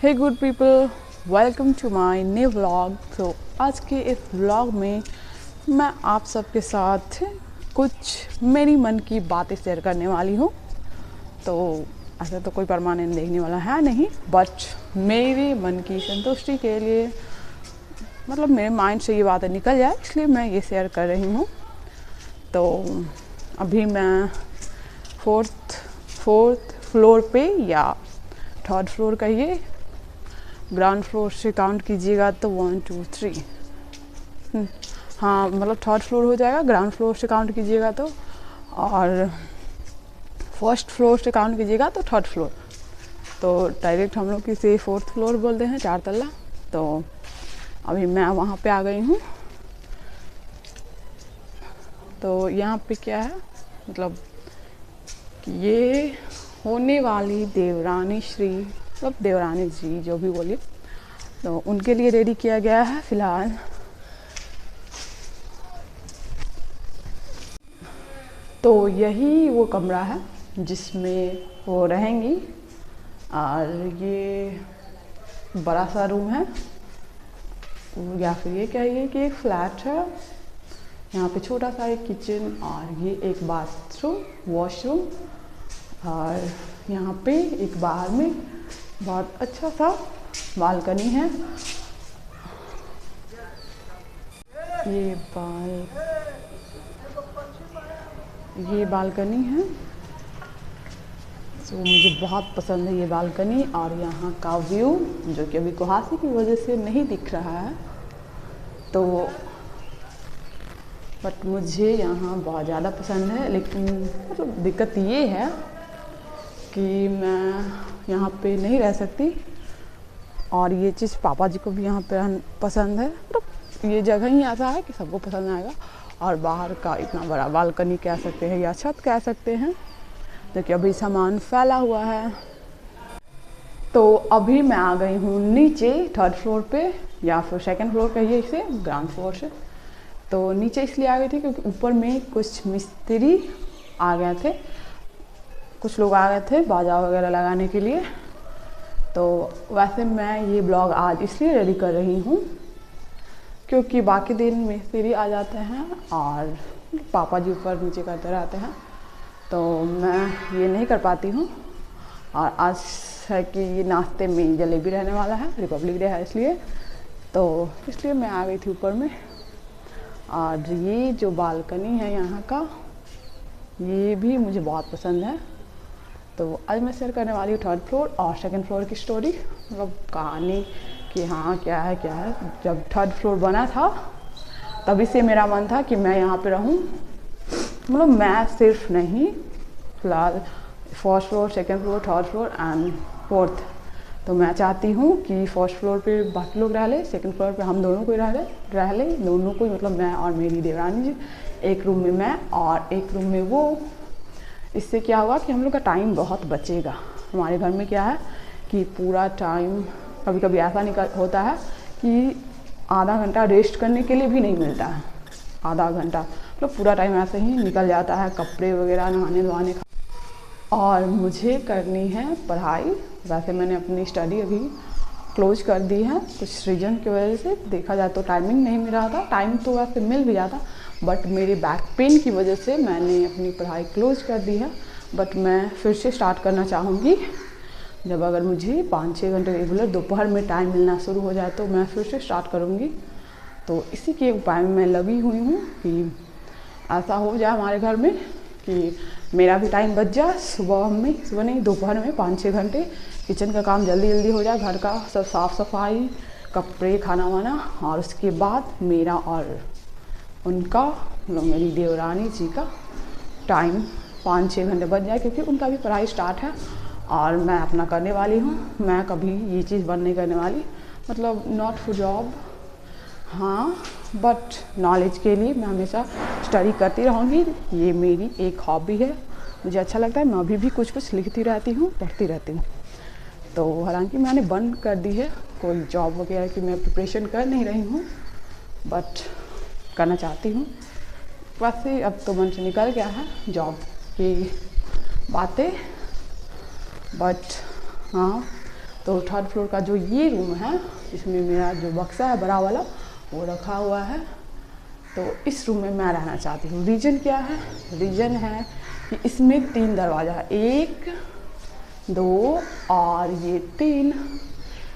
Hey good people, welcome to my new vlog. तो आज के इस व्लॉग में मैं आप सबके साथ कुछ मेरी मन की बातें शेयर करने वाली हूँ। तो ऐसा तो कोई परमानेंट देखने वाला है नहीं, बट मेरे मन की संतुष्टि के लिए, मतलब मेरे माइंड से ये बातें निकल जाए, इसलिए मैं ये शेयर कर रही हूँ। तो अभी मैं फोर्थ फ्लोर पे या थर्ड फ्लोर कहिए, ग्राउंड फ्लोर से काउंट कीजिएगा तो 1 2 3, हाँ मतलब थर्ड फ्लोर हो जाएगा। ग्राउंड फ्लोर से काउंट कीजिएगा तो, और फर्स्ट फ्लोर से काउंट कीजिएगा तो थर्ड फ्लोर। तो डायरेक्ट हम लोग किसे फोर्थ फ्लोर बोलते हैं, 4 तल्ला। तो अभी मैं वहाँ पे आ गई हूँ। तो यहाँ पे क्या है, मतलब ये होने वाली देवरानी श्री, मतलब देवरानी जी जो भी बोलिए, तो उनके लिए रेडी किया गया है फ़िलहाल। तो यही वो कमरा है जिसमें वो रहेंगी, और ये बड़ा सा रूम है, या फिर ये कहिए कि एक फ्लैट है। यहाँ पे छोटा सा एक किचन, और ये एक बाथरूम, वॉशरूम, और यहाँ पे एक बाहर में बहुत अच्छा सा बालकनी है। ये बालकनी है। तो मुझे बहुत पसंद है ये बालकनी, और यहाँ का व्यू जो कि अभी कुहासे की वजह से नहीं दिख रहा है, तो बट मुझे यहाँ बहुत ज़्यादा पसंद है। लेकिन मतलब दिक्कत ये है कि मैं यहाँ पे नहीं रह सकती, और ये चीज़ पापा जी को भी यहाँ पे पसंद है। मतलब ये जगह ही ऐसा है कि सबको पसंद आएगा। और बाहर का इतना बड़ा बालकनी कह सकते हैं या छत कह सकते हैं, जो कि अभी सामान फैला हुआ है। तो अभी मैं आ गई हूँ नीचे थर्ड फ्लोर पे, या फिर सेकंड फ्लोर कहिए इसे, ग्राउंड फ्लोर से। तो नीचे इसलिए आ गई थी क्योंकि ऊपर में कुछ मिस्त्री आ गए थे, कुछ लोग आ गए थे बाजा वगैरह लगाने के लिए। तो वैसे मैं ये ब्लॉग आज इसलिए रेडी कर रही हूँ क्योंकि बाकी दिन मिस्त्री आ जाते हैं और पापा जी ऊपर नीचे करते रहते हैं, तो मैं ये नहीं कर पाती हूँ। और आज है कि ये नाश्ते में जलेबी रहने वाला है, रिपब्लिक डे है इसलिए, तो इसलिए मैं आ गई थी ऊपर में। और ये जो बालकनी है यहाँ का, ये भी मुझे बहुत पसंद है। तो आज मैं शेयर करने वाली हूँ थर्ड फ्लोर और सेकंड फ्लोर की स्टोरी, मतलब कहानी कि हाँ क्या है। जब थर्ड फ्लोर बना था तभी से मेरा मन था कि मैं यहाँ पे रहूँ। मतलब मैं सिर्फ नहीं, फिलहाल first floor, second floor, third floor and fourth. तो मैं चाहती हूँ कि फर्स्ट फ्लोर पे बाकी लोग रह ले, सेकंड फ्लोर पे हम दोनों को ही रह ले, दोनों को ही, मतलब मैं और मेरी देवरानी जी। एक रूम में मैं और एक रूम में वो। इससे क्या होगा कि हम लोग का टाइम बहुत बचेगा। हमारे घर में क्या है कि पूरा टाइम, कभी कभी ऐसा होता है कि आधा घंटा रेस्ट करने के लिए भी नहीं मिलता है। आधा घंटा मतलब पूरा टाइम ऐसे ही निकल जाता है, कपड़े वगैरह, नहाने धोने। और मुझे करनी है पढ़ाई। वैसे मैंने अपनी स्टडी अभी क्लोज कर दी है, कुछ रीजन की वजह से। देखा जाए तो टाइमिंग नहीं मिल रहा था, टाइम तो वैसे मिल भी जाता, बट मेरे बैक पेन की वजह से मैंने अपनी पढ़ाई क्लोज कर दी है। बट मैं फिर से स्टार्ट करना चाहूँगी, जब अगर मुझे 5-6 घंटे रेगुलर दोपहर में टाइम मिलना शुरू हो जाए तो मैं फिर से स्टार्ट करूँगी। तो इसी के उपाय में मैं लगी हुई हूँ कि ऐसा हो जाए हमारे घर में कि मेरा भी टाइम बच जाए। सुबह नहीं, दोपहर में 5-6 घंटे किचन का काम जल्दी हो जाए, घर का सब साफ़ सफाई, कपड़े, खाना वाना, और उसके बाद मेरा और उनका, मतलब मेरी देवरानी जी का टाइम 5-6 घंटे बच जाए, क्योंकि उनका भी पढ़ाई स्टार्ट है और मैं अपना करने वाली हूँ। मैं कभी ये चीज़ बंद नहीं करने वाली, मतलब नॉट फॉर जॉब, हाँ, बट नॉलेज के लिए मैं हमेशा स्टडी करती रहूँगी। ये मेरी एक हॉबी है, मुझे अच्छा लगता है। मैं अभी भी कुछ लिखती रहती हूँ, पढ़ती रहती हूँ। तो हालांकि मैंने बंद कर दी है, कोई जॉब वगैरह की मैं प्रिपरेशन कर नहीं रही हूँ, बट करना चाहती हूँ। वैसे अब तो मन से निकल गया है जॉब की बातें, बट हाँ तो थर्ड फ्लोर का जो ये रूम है, इसमें मेरा जो बक्सा है बड़ा वाला वो रखा हुआ है, तो इस रूम में मैं रहना चाहती हूँ। रीज़न क्या है? रीज़न है कि इसमें 3 दरवाज़ा है, 1 2 और ये 3।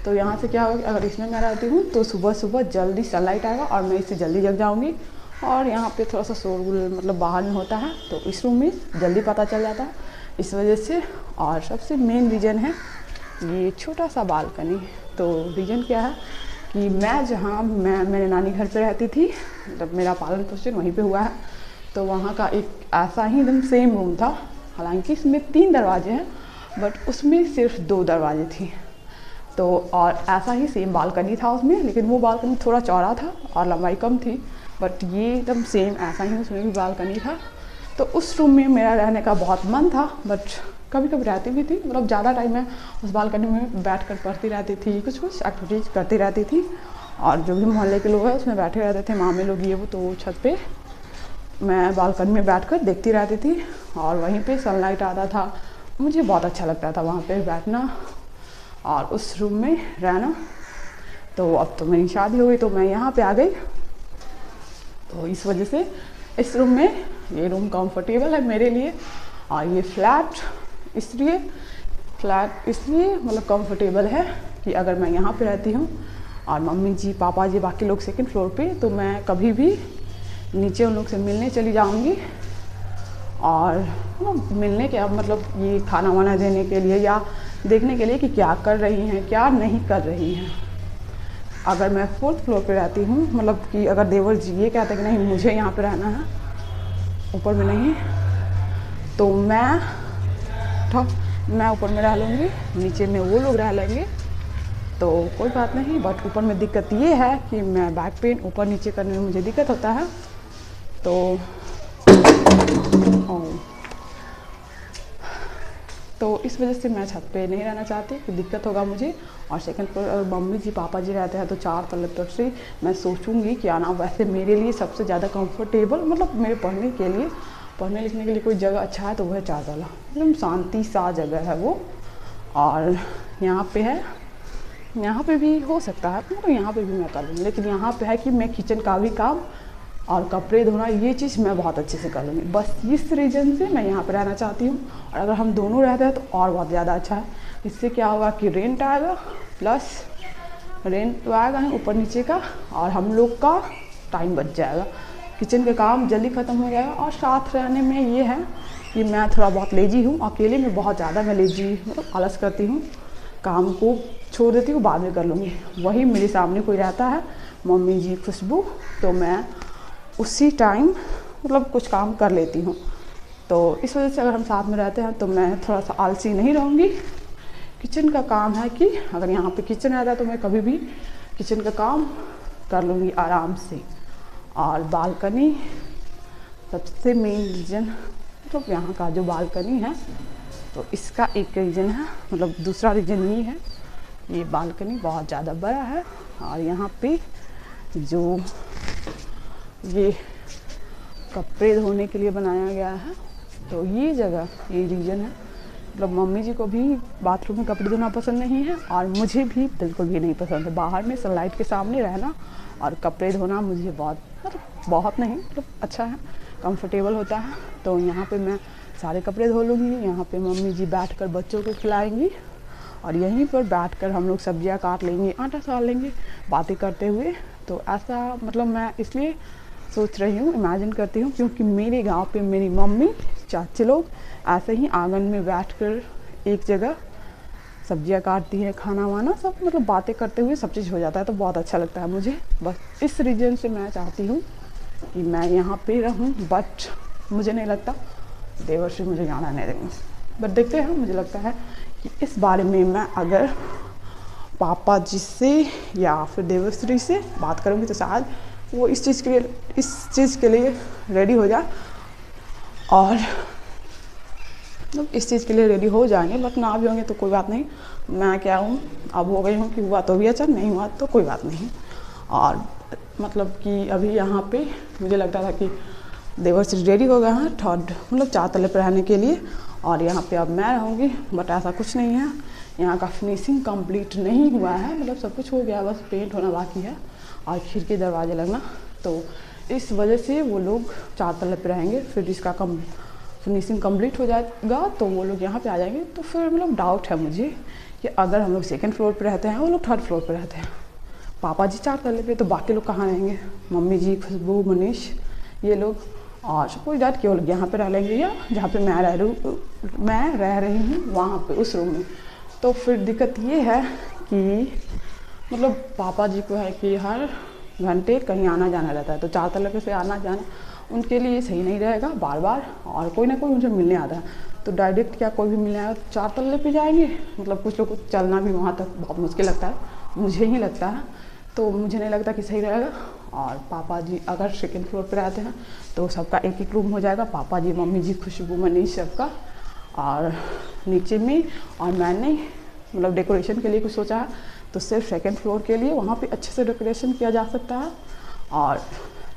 तो यहाँ से क्या होगा कि अगर इसमें मैं रहती हूँ तो सुबह सुबह जल्दी सनलाइट आएगा और मैं इससे जल्दी जग जाऊँगी। और यहाँ पे थोड़ा सा शोरगुल मतलब बाहर में होता है, तो इस रूम में जल्दी पता चल जाता है, इस वजह से। और सबसे मेन रीज़न है ये छोटा सा बालकनी। तो रीज़न क्या है कि मैं मेरे नानी घर पे रहती थी, मतलब मेरा पालन पोषण वहीं पे हुआ है, तो वहाँ का एक ऐसा ही एकदम सेम रूम था। हालांकि इसमें 3 दरवाजे हैं बट उसमें सिर्फ 2 दरवाजे थी। तो और ऐसा ही सेम बालकनी था उसमें, लेकिन वो बालकनी थोड़ा चौड़ा था और लंबाई कम थी, बट ये एकदम सेम ऐसा ही उसमें भी बालकनी था। तो उस रूम में मेरा रहने का बहुत मन था, बट कभी कभी रहती भी थी, मतलब ज़्यादा टाइम मैं उस बालकनी में बैठ कर पढ़ती रहती थी, कुछ कुछ एक्टिविटीज़ करती रहती थी। और जो भी मोहल्ले के लोग हैं उसमें बैठे रहते थे, मामे लोग ये वो, तो छत पे मैं बालकनी में बैठकर देखती रहती थी और वहीं पे सनलाइट आता था। मुझे बहुत अच्छा लगता था वहाँ पे बैठना और उस रूम में रहना। तो अब तो मेरी शादी हो गई तो मैं यहाँ पे आ गई, तो इस वजह से इस रूम में, ये रूम कंफर्टेबल है मेरे लिए। और ये फ्लैट इसलिए मतलब कंफर्टेबल है कि अगर मैं यहाँ पे रहती हूँ और मम्मी जी पापा जी बाकी लोग सेकंड फ्लोर पे, तो मैं कभी भी नीचे उन लोग से मिलने चली जाऊँगी। और मिलने के मतलब ये खाना वाना देने के लिए या देखने के लिए कि क्या कर रही हैं क्या नहीं कर रही हैं। अगर मैं 4th फ्लोर पे रहती हूँ, मतलब कि अगर देवर जी ये कहते हैं कि नहीं मुझे यहाँ पे रहना है, ऊपर में नहीं, तो मैं ऊपर में रह लूँगी, नीचे में वो लोग रह लेंगे, तो कोई बात नहीं। बट ऊपर में दिक्कत ये है कि मैं बैक पेन ऊपर नीचे करने में मुझे दिक्कत होता है, तो इस वजह से मैं छत पे नहीं रहना चाहती कि दिक्कत होगा मुझे। और सेकंड फ्लोर अगर मम्मी जी पापा जी रहते हैं तो 4 तलब से मैं सोचूंगी कि आना। वैसे मेरे लिए सबसे ज़्यादा कंफर्टेबल, मतलब मेरे पढ़ने लिखने के लिए कोई जगह अच्छा है तो वह 4 तला, एकदम शांति सा जगह है वो। और यहाँ पे भी हो सकता है, मतलब यहाँ पे भी मैं कर लूँगी, लेकिन यहाँ पे है कि मैं किचन का भी काम और कपड़े धोना ये चीज़ मैं बहुत अच्छे से कर लूँगी। बस इस रीज़न से मैं यहाँ पर रहना चाहती हूँ। और अगर हम दोनों रहते हैं तो और बहुत ज़्यादा अच्छा है। इससे क्या होगा कि रेंट आएगा, प्लस रेंट तो आएगा ही ऊपर नीचे का, और हम लोग का टाइम बच जाएगा, किचन का काम जल्दी ख़त्म हो जाएगा। और साथ रहने में ये है कि मैं थोड़ा बहुत लेजी हूँ, अकेले में बहुत ज़्यादा मैं लेजी मतलब आलस करती हूँ, काम को छोड़ देती हूँ, बाद में कर लूँगी। वही मेरे सामने कोई रहता है, मम्मी जी खुशबू, तो मैं उसी टाइम मतलब कुछ काम कर लेती हूँ। तो इस वजह से अगर हम साथ में रहते हैं तो मैं थोड़ा सा आलसी नहीं रहूँगी। किचन का काम है कि अगर यहाँ पे किचन रहता है तो मैं कभी भी किचन का काम कर लूँगी आराम से। और बालकनी सबसे मेन रीज़न, मतलब यहाँ का जो बालकनी है तो इसका एक रीज़न है, मतलब दूसरा रीज़न ये है, ये बालकनी बहुत ज़्यादा बड़ा है। और यहाँ पे जो ये कपड़े धोने के लिए बनाया गया है, तो ये जगह, ये रीज़न है। मतलब मम्मी जी को भी बाथरूम में कपड़े धोना पसंद नहीं है और मुझे भी बिल्कुल भी नहीं पसंद है बाहर में सनलाइट के सामने रहना और कपड़े धोना। मुझे बहुत नहीं, मतलब अच्छा है, कंफर्टेबल होता है। तो यहाँ पे मैं सारे कपड़े धो लूँगी, यहाँ पे मम्मी जी बैठकर बच्चों को खिलाएंगी और यहीं पर बैठकर हम लोग सब्जियाँ काट लेंगे, आटा साल लेंगे बातें करते हुए। तो ऐसा मतलब मैं इसलिए सोच रही हूँ, इमेजिन करती हूँ, क्योंकि मेरे गांव पे मेरी मम्मी चाची लोग ऐसे ही आंगन में बैठकर एक जगह सब्जियां काटती है, खाना वाना सब, मतलब बातें करते हुए सब चीज़ हो जाता है, तो बहुत अच्छा लगता है मुझे। बस इस रीज़न से मैं चाहती हूँ कि मैं यहाँ पे रहूँ, बट मुझे नहीं लगता देवर से मुझे जाना नहीं देंगे। बट देखते हैं, मुझे लगता है कि इस बारे में मैं अगर पापा जी से या फिर देवर्श्री से बात करूँगी तो शायद वो इस चीज़ के लिए रेडी हो जाए, और मतलब इस चीज़ के लिए रेडी हो जाएंगे। बट ना भी होंगे तो कोई बात नहीं, मैं क्या हूँ, अब हो गई हूँ कि हुआ तो भी अच्छा, नहीं हुआ तो कोई बात नहीं। और मतलब कि अभी यहाँ पे मुझे लगता था कि देवर्श्री रेडी हो गए हैं मतलब 4 तले पर रहने के लिए, और यहाँ पे अब मैं रहूँगी, बट ऐसा कुछ नहीं है। यहाँ का फिनिशिंग कंप्लीट नहीं हुआ है, मतलब सब कुछ हो गया, बस पेंट होना बाकी है और खिड़की दरवाजे लगना। तो इस वजह से वो लोग 4 तल्ले पे रहेंगे, फिर इसका फिनिशिंग कंप्लीट हो जाएगा तो वो लोग यहाँ पे आ जाएंगे। तो फिर मतलब डाउट है मुझे कि अगर हम लोग 2nd फ्लोर पे रहते हैं, वो लोग 3rd फ्लोर पे रहते हैं, पापा जी 4 तल्ले पे, तो बाकी लोग कहाँ रहेंगे? मम्मी जी, खुशबू, मनीष, ये लोग, और कोई डाउट कि वो लोग यहाँ पे रह लेंगे या जहाँ पे मैं रह रही हूँ वहाँ पे उस रूम में। तो फिर दिक्कत ये है कि मतलब पापा जी को है कि हर घंटे कहीं आना जाना रहता है, तो 4 तल्ले पे आना जाना उनके लिए सही नहीं रहेगा बार बार, और कोई ना कोई उनसे मिलने आता है, तो डायरेक्ट क्या कोई भी मिलने आएगा 4 तल्ले पे जाएंगे? मतलब कुछ लोग को चलना भी वहाँ तक बहुत मुश्किल लगता है, मुझे ही लगता है, तो मुझे नहीं लगता कि सही रहेगा। और पापा जी अगर 2nd फ्लोर पे रहते हैं तो सबका एक एक रूम हो जाएगा, पापा जी, मम्मी जी, खुशबू, मनीष सबका, और नीचे में। और मैंने मतलब डेकोरेशन के लिए कुछ सोचा है, तो सिर्फ 2nd फ्लोर के लिए वहाँ पे अच्छे से डेकोरेशन किया जा सकता है, और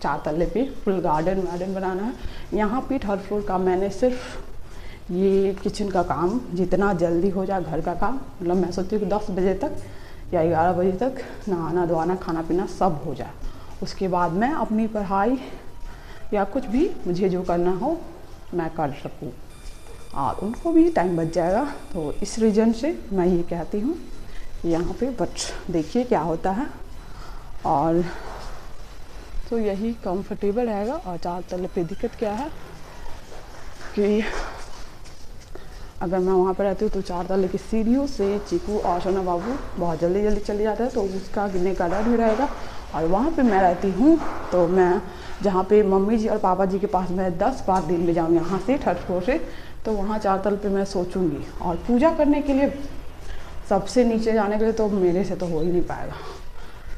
4 तल्ले पे फुल गार्डन बनाना है। यहाँ पे 3rd फ्लोर का मैंने सिर्फ ये किचन का काम जितना जल्दी हो जाए, घर का काम, मतलब मैं सोचती हूँ कि 10 बजे तक या 11 बजे तक नहाना धोना खाना पीना सब हो जाए, उसके बाद मैं अपनी पढ़ाई या कुछ भी मुझे जो करना हो मैं कर सकूँ, और उनको भी टाइम बच जाएगा। तो इस रीज़न से मैं ये कहती हूँ यहाँ पे, बट देखिए क्या होता है। और तो यही कंफर्टेबल रहेगा। और 4 तल्ले पे दिक्कत क्या है कि अगर मैं वहाँ पर रहती हूँ तो 4 तल्ले की सीढ़ियों से चीकू और सोना बाबू बहुत जल्दी चले जाते हैं, तो उसका गिरने का डर भी रहेगा। और वहाँ पे मैं रहती हूँ तो मैं जहाँ पे मम्मी जी और पापा जी के पास मैं 10 बार दिन में जाऊँ यहाँ से 3rd फ्लोर से, तो वहाँ 4 तल्ले पे मैं सोचूंगी। और पूजा करने के लिए सबसे नीचे जाने के लिए तो मेरे से तो हो ही नहीं पाएगा,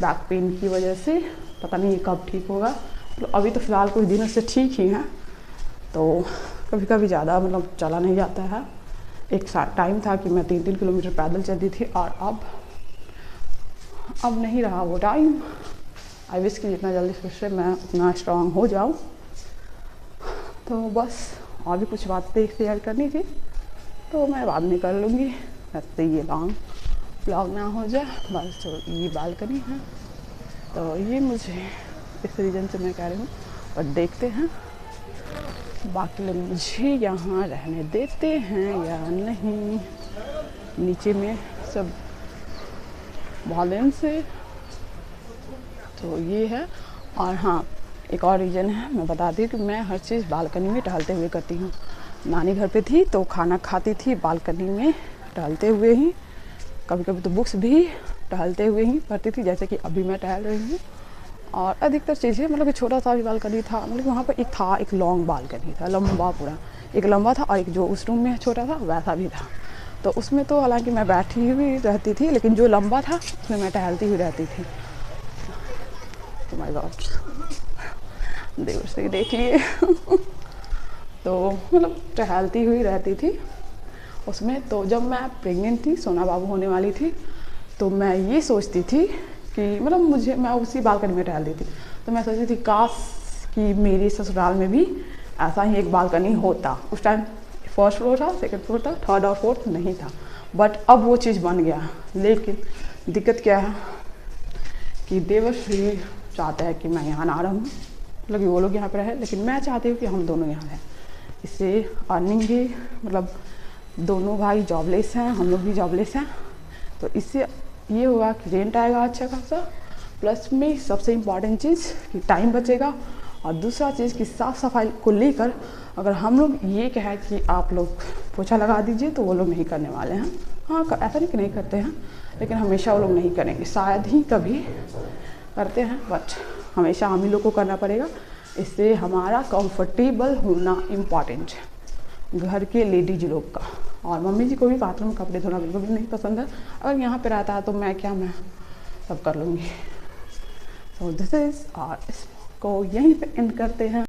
बैक पेन की वजह से, पता नहीं कब ठीक होगा। तो अभी तो फ़िलहाल कुछ दिनों से ठीक ही है, तो कभी कभी ज़्यादा मतलब चला नहीं जाता है। एक टाइम था कि मैं 3-3 किलोमीटर पैदल चलती थी, और अब नहीं रहा वो टाइम। आई विश कि जितना जल्दी से मैं उतना स्ट्रांग हो जाऊँ। तो बस और भी कुछ बातें शेयर करनी थी तो मैं बाद में कर लूँगी, ऐसे ये लॉन्ग ब्लॉग ना हो जाए। बस तो ये बालकनी है, तो ये मुझे इस रीज़न से मैं कह रही हूँ, और देखते हैं बाकी लोग मुझे यहाँ रहने देते हैं या नहीं। नीचे में सब बहुत दिन से, तो ये है। और हाँ, एक और रीज़न है, मैं बताती हूँ कि मैं हर चीज़ बालकनी में टहलते हुए करती हूँ। नानी घर पे थी तो खाना खाती थी बालकनी में टहलते हुए ही, कभी कभी तो बुक्स भी टहलते हुए ही पढ़ती थी, जैसे कि अभी मैं टहल रही हूँ। और अधिकतर चीज़ें मतलब कि छोटा सा भी बालकनी था, मतलब वहाँ पर एक लॉन्ग बालकनी था, लंबा पूरा एक लंबा था, और एक जो उस रूम में छोटा था वैसा भी था। तो उसमें तो हालांकि मैं बैठी हुई रहती थी, लेकिन जो लंबा था उसमें मैं टहलती हुई रहती थी। तो माय गॉड, देवर से देख लिए तो मतलब टहलती हुई रहती थी उसमें। तो जब मैं प्रेग्नेंट थी, सोना बाबू होने वाली थी, तो मैं ये सोचती थी कि मतलब मैं उसी बालकनी में टहलती थी, तो मैं सोचती थी काश कि मेरे ससुराल में भी ऐसा ही एक बालकनी होता। उस टाइम 1st फ्लोर था, 2nd फ्लोर था, 3rd और 4th नहीं था, बट अब वो चीज़ बन गया। लेकिन दिक्कत क्या है कि देवर्श्री चाहते हैं कि मैं यहाँ ना रहूँ, मतलब वो लोग यहाँ पर रहे, लेकिन मैं चाहती हूँ कि हम दोनों यहाँ रहें। इससे अर्निंग भी, मतलब दोनों भाई जॉबलेस हैं, हम लोग भी जॉबलेस हैं, तो इससे ये होगा कि रेंट आएगा अच्छा खासा, प्लस में सबसे इम्पॉर्टेंट चीज़ कि टाइम बचेगा। और दूसरा चीज़ कि साफ़ सफाई को लेकर अगर हम लोग ये कहें कि आप लोग पोछा लगा दीजिए, तो वो लोग नहीं करने वाले हैं। हाँ, ऐसा नहीं कि नहीं करते हैं, लेकिन हमेशा वो लोग नहीं करेंगे, शायद ही कभी करते हैं, बट हमेशा हम ही लोग को करना पड़ेगा। इससे हमारा कंफर्टेबल होना इम्पॉर्टेंट है घर के लेडीज लोग का। और मम्मी जी को भी बाथरूम में कपड़े धोना बिल्कुल भी नहीं पसंद है, अगर यहाँ पे रहता है तो मैं सब कर लूँगी। तो दिस इज़, और इसको यहीं पे एंड करते हैं।